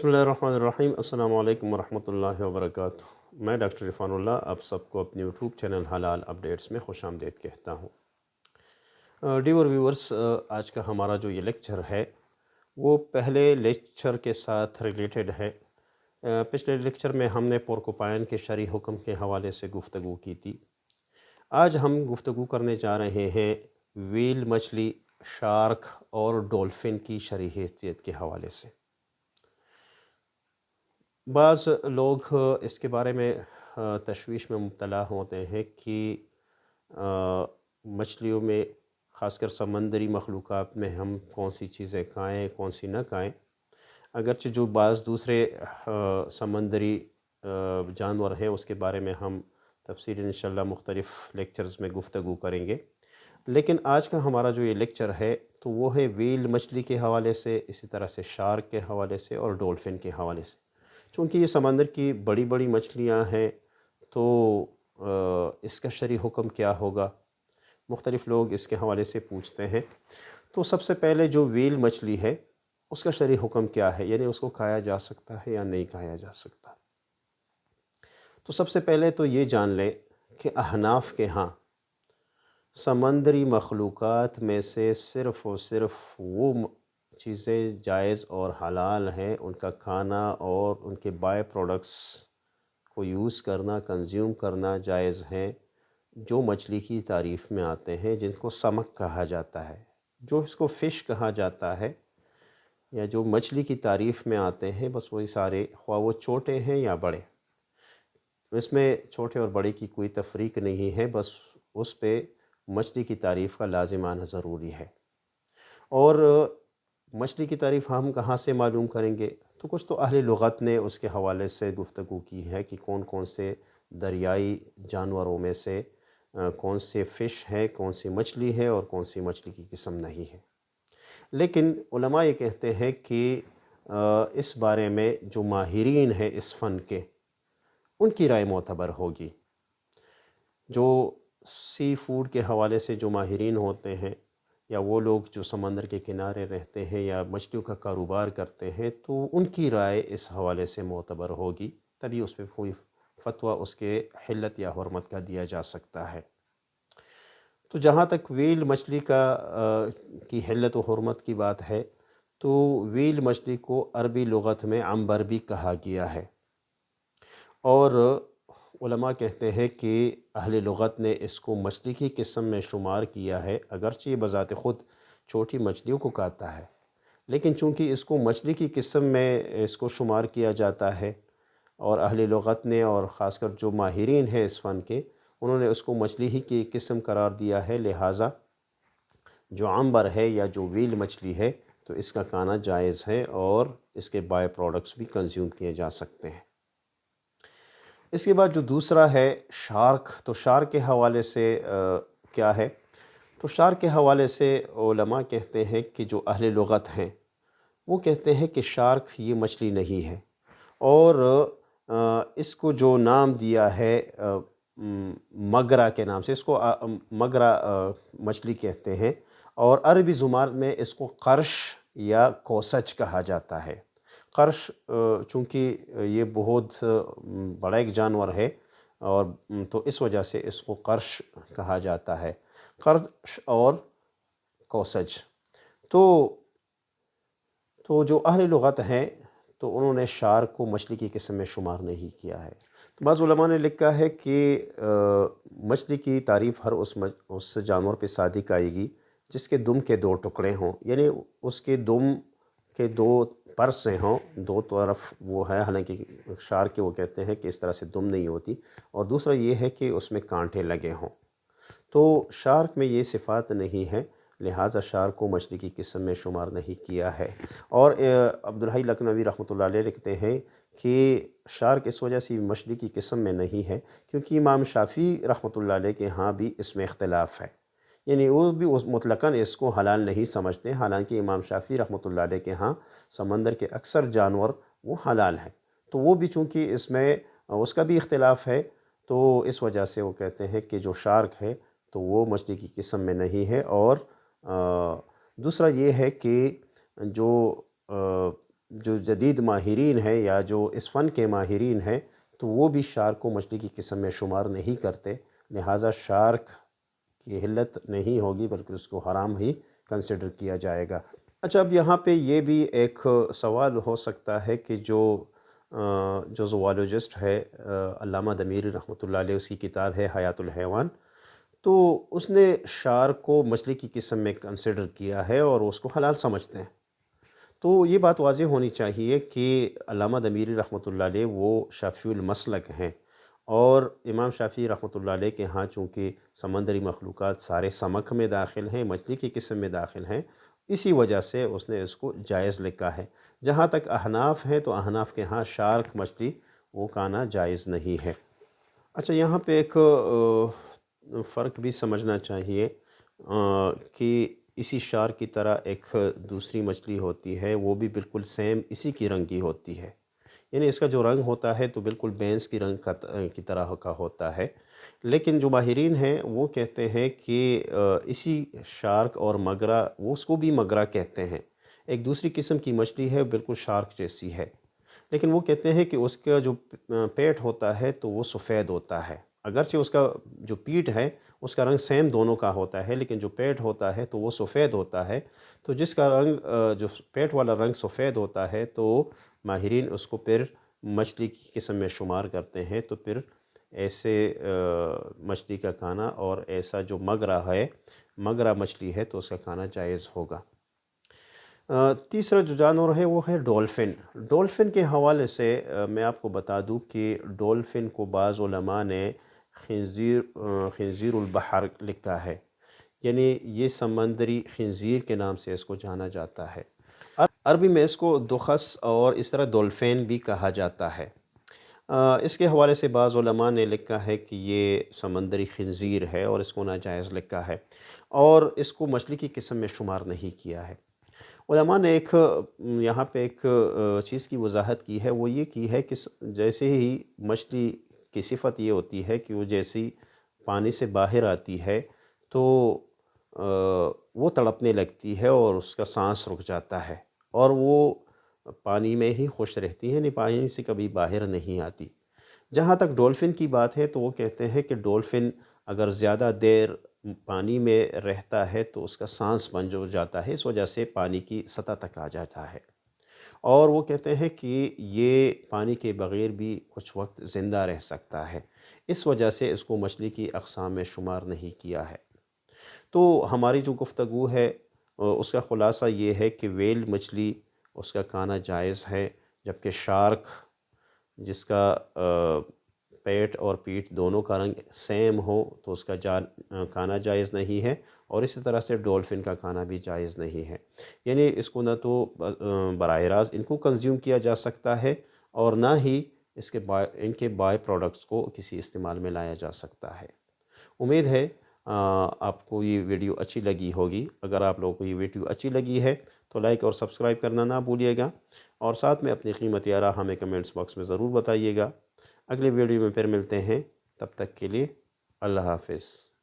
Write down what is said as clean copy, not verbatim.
बिस्मिल्लाहिर्रहमानिर्रहीम। अस्सलाम वालेकुम वरहमतुल्लाहि वबरकातुह। मैं डॉक्टर इरफानुल्लाह आप सबको अपने यूट्यूब चैनल हलाल अपडेट्स में खुशामदीद कहता हूँ। डियर व्यूअर्स, आज का हमारा जो ये लेक्चर है वो पहले लेक्चर के साथ रिलेटेड है। पिछले लेक्चर में हमने पोर्कुपाइन के शरई हुक्म के हवाले से गुफ्तगू की थी। आज हम गुफ्तगू करने जा रहे हैं व्हेल मछली, शार्क और डॉल्फिन की शरई हैसियत के हवाले से। बाज़ लोग इसके बारे में तशवीश में मुब्तला होते हैं कि मछलियों में ख़ासकर समंदरी मखलूक़ात में हम कौन सी चीज़ें खाएँ कौन सी न खाएँ। अगरचे जो बाज़ दूसरे समंदरी जानवर हैं उसके बारे में हम तफसील इंशाअल्लाह मुख्तलिफ़ लेक्चर्स में गुफ्तगू करेंगे, लेकिन आज का हमारा जो ये लेक्चर है तो वो है व्हेल मछली के हवाले से, इसी तरह से शार्क के हवाले से और डॉल्फिन के हवाले से। चूँकि ये समंदर की बड़ी बड़ी मछलियाँ हैं तो इसका शरई हुक्म क्या होगा, मुख्तलिफ़ लोग इसके हवाले से पूछते हैं। तो सबसे पहले जो व्हेल मछली है उसका शरई हुक्म क्या है, यानी उसको खाया जा सकता है या नहीं खाया जा सकता। तो सबसे पहले तो ये जान लें कि अहनाफ के यहाँ समंदरी मखलूक़ात में से सिर्फ़ और सिर्फ वो चीज़ें जायज़ और हलाल हैं, उनका खाना और उनके बाय प्रोडक्ट्स को यूज़ करना, कंज्यूम करना जायज़ हैं, जो मछली की तारीफ़ में आते हैं, जिनको समक कहा जाता है, जो इसको फ़िश कहा जाता है, या जो मछली की तारीफ़ में आते हैं, बस वही सारे, ख्वाह वो छोटे हैं या बड़े। इसमें छोटे और बड़े की कोई तफरीक नहीं है, बस उस पे मछली की तारीफ़ का लाज़िम आना ज़रूरी है। और मछली की तारीफ़ हम कहाँ से मालूम करेंगे, तो कुछ तो अहले लुग़त ने उसके हवाले से गुफ्तगू की है कि कौन कौन से दरियाई जानवरों में से कौन से फ़िश हैं, कौन सी मछली है और कौन सी मछली की किस्म नहीं है। लेकिन उलमा ये कहते हैं कि इस बारे में जो माहिरीन हैं इस फ़न के, उनकी राय मोतबर होगी। जो सी फूड के हवाले से जो माहिरीन होते हैं, या वो लोग जो समंदर के किनारे रहते हैं या मछलियों का कारोबार करते हैं, तो उनकी राय इस हवाले से मोतबर होगी, तभी उस पर कोई फतवा उसके हिल्लत या हुर्मत का दिया जा सकता है। तो जहाँ तक व्हेल मछली की हिल्लत व हुर्मत की बात है, तो व्हेल मछली को अरबी लुग़त में अंबर भी कहा गया है, और उलमा कहते हैं कि अहले लुग़त ने इसको मछली की किस्म में शुमार किया है। अगरचे ये बज़ात ख़ुद छोटी मछलियों को खाता है, लेकिन चूँकि इसको मछली की किस्म में इसको शुमार किया जाता है, और अहले लुग़त ने और ख़ासकर जो माहिरीन हैं इस फ़न के, उन्होंने उसको मछली ही की किस्म करार दिया है। लिहाजा जो अंबर है या जो व्हेल मछली है, तो इसका खाना जायज़ है और इसके बाय प्रोडक्ट्स भी कंज्यूम किए जा सकते हैं। इसके बाद जो दूसरा है शार्क, तो शार्क के हवाले से क्या है, तो शार्क के हवाले से उलमा कहते हैं कि जो अहले लुग़त हैं वो कहते हैं कि शार्क ये मछली नहीं है, और इसको जो नाम दिया है मगरा के नाम से, इसको मगरा मछली कहते हैं, और अरबी ज़ुबान में इसको कर्श या कोसच कहा जाता है। कर्श चूँकि ये बहुत बड़ा एक जानवर है, और तो इस वजह से इसको कर्श कहा जाता है, कर्श और कोसच। तो जो अहले लुग़त हैं तो उन्होंने शार्क को मछली की किस्म में शुमार नहीं किया है। तो बाज़ उलमा ने लिखा है कि मछली की तारीफ़ हर उस जानवर पे सादिक आएगी जिसके दुम के दो टुकड़े हों, यानी उसके दुम के दो परसें हों, दो तरफ वो है, हालांकि शार्क के वो कहते हैं कि इस तरह से दुम नहीं होती, और दूसरा ये है कि उसमें कांटे लगे हों। तो शार्क में ये सिफ़ात नहीं है, लिहाजा शार्क को मछली की किस्म में शुमार नहीं किया है। और अब्दुल हई लखनवी रहमतुल्लाह अलैह लिखते हैं कि शार्क इस वजह से मछली की किस्म में नहीं है क्योंकि इमाम शाफ़ी रहमतुल्लाह अलैह के यहाँ भी इसमें इख्तिलाफ़ है, यानी वो भी उस मुतलकन इसको हलाल नहीं समझते, हालांकि इमाम शाफ़ी रहमतुल्लाह अलैह के यहाँ समंदर के अक्सर जानवर वो हलाल हैं। तो वो भी चूँकि इसमें उसका भी इख्तिलाफ़ है, तो इस वजह से वो कहते हैं कि जो शार्क है तो वो मछली की किस्म में नहीं है। और दूसरा ये है कि जो جو جدید ماہرین ہیں یا جو اس فن کے ماہرین ہیں تو وہ بھی شارک کو مچھلی کی قسم میں شمار نہیں کرتے، لہٰذا شارک کی حلت نہیں ہوگی بلکہ اس کو حرام ہی کنسیڈر کیا جائے گا۔ اچھا، اب یہاں پہ یہ بھی ایک سوال ہو سکتا ہے کہ جو زوالوجسٹ ہے علامہ دمیری رحمۃ اللہ علیہ، اس کی کتاب ہے حیات الحیوان، تو اس نے شارک کو مچھلی کی قسم میں کنسیڈر کیا ہے اور اس کو حلال سمجھتے ہیں۔ تو یہ بات واضح ہونی چاہیے کہ علامہ دمیری رحمۃ اللہ علیہ وہ شافعی المسلک ہیں، اور امام شافعی رحمۃ اللہ علیہ کے ہاں چونکہ سمندری مخلوقات سارے سمک میں داخل ہیں، مچھلی کی قسم میں داخل ہیں، اسی وجہ سے اس نے اس کو جائز لکھا ہے۔ جہاں تک احناف ہے تو احناف کے ہاں شارک مچھلی وہ کھانا جائز نہیں ہے۔ اچھا، یہاں پہ ایک فرق بھی سمجھنا چاہیے کہ اسی شارک کی طرح ایک دوسری مچھلی ہوتی ہے، وہ بھی بالکل سیم اسی کی رنگ کی ہوتی ہے، یعنی اس کا جو رنگ ہوتا ہے تو بالکل بینس کی رنگ کی طرح کا ہوتا ہے، لیکن جو ماہرین ہیں وہ کہتے ہیں کہ اسی شارک اور مگرا، وہ اس کو بھی مگرا کہتے ہیں، ایک دوسری قسم کی مچھلی ہے بالکل شارک جیسی ہے، لیکن وہ کہتے ہیں کہ اس کا جو پیٹ ہوتا ہے تو وہ سفید ہوتا ہے، اگرچہ اس کا جو پیٹ ہے اس کا رنگ سیم دونوں کا ہوتا ہے، لیکن جو پیٹ ہوتا ہے تو وہ سفید ہوتا ہے۔ تو جس کا رنگ جو پیٹ والا رنگ سفید ہوتا ہے تو ماہرین اس کو پھر مچھلی کی قسم میں شمار کرتے ہیں، تو پھر ایسے مچھلی کا کھانا اور ایسا جو مگرا ہے، مگرا مچھلی ہے، تو اس کا کھانا جائز ہوگا۔ تیسرا جو جانور ہے وہ ہے ڈولفن۔ ڈولفن کے حوالے سے میں آپ کو بتا دوں کہ ڈولفن کو بعض علماء نے خنزیر البحر لکھا ہے، یعنی یہ سمندری خنزیر کے نام سے اس کو جانا جاتا ہے۔ عربی میں اس کو دخس اور اس طرح ڈولفین بھی کہا جاتا ہے۔ اس کے حوالے سے بعض علماء نے لکھا ہے کہ یہ سمندری خنزیر ہے اور اس کو ناجائز لکھا ہے، اور اس کو مچھلی کی قسم میں شمار نہیں کیا ہے۔ علماء نے یہاں پہ ایک چیز کی وضاحت کی ہے، وہ یہ کی ہے کہ جیسے ہی مچھلی کی صفت یہ ہوتی ہے کہ وہ جیسی پانی سے باہر آتی ہے تو وہ تڑپنے لگتی ہے اور اس کا سانس رک جاتا ہے، اور وہ پانی میں ہی خوش رہتی ہے، یعنی پانی سے کبھی باہر نہیں آتی۔ جہاں تک ڈولفن کی بات ہے تو وہ کہتے ہیں کہ ڈولفن اگر زیادہ دیر پانی میں رہتا ہے تو اس کا سانس بند ہو جاتا ہے، اس وجہ سے پانی کی سطح تک آ جاتا ہے، اور وہ کہتے ہیں کہ یہ پانی کے بغیر بھی کچھ وقت زندہ رہ سکتا ہے، اس وجہ سے اس کو مچھلی کی اقسام میں شمار نہیں کیا ہے۔ تو ہماری جو گفتگو ہے اس کا خلاصہ یہ ہے کہ ویل مچھلی اس کا کھانا جائز ہے، جبکہ شارک جس کا پیٹ اور پیٹھ دونوں کا رنگ سیم ہو تو اس کا کھانا جائز نہیں ہے، اور اسی طرح سے ڈولفن کا کھانا بھی جائز نہیں ہے، یعنی اس کو نہ تو براہ راست ان کو کنزیوم کیا جا سکتا ہے، اور نہ ہی ان کے بائی پروڈکٹس کو کسی استعمال میں لایا جا سکتا ہے۔ امید ہے آپ کو یہ ویڈیو اچھی لگی ہوگی۔ اگر آپ لوگوں کو یہ ویڈیو اچھی لگی ہے تو لائک اور سبسکرائب کرنا نہ بھولیے گا، اور ساتھ میں اپنی قیمتی آراء ہمیں کمنٹس باکس میں ضرور بتائیے گا۔ اگلے ویڈیو میں پھر ملتے ہیں، تب تک کے لیے اللہ حافظ۔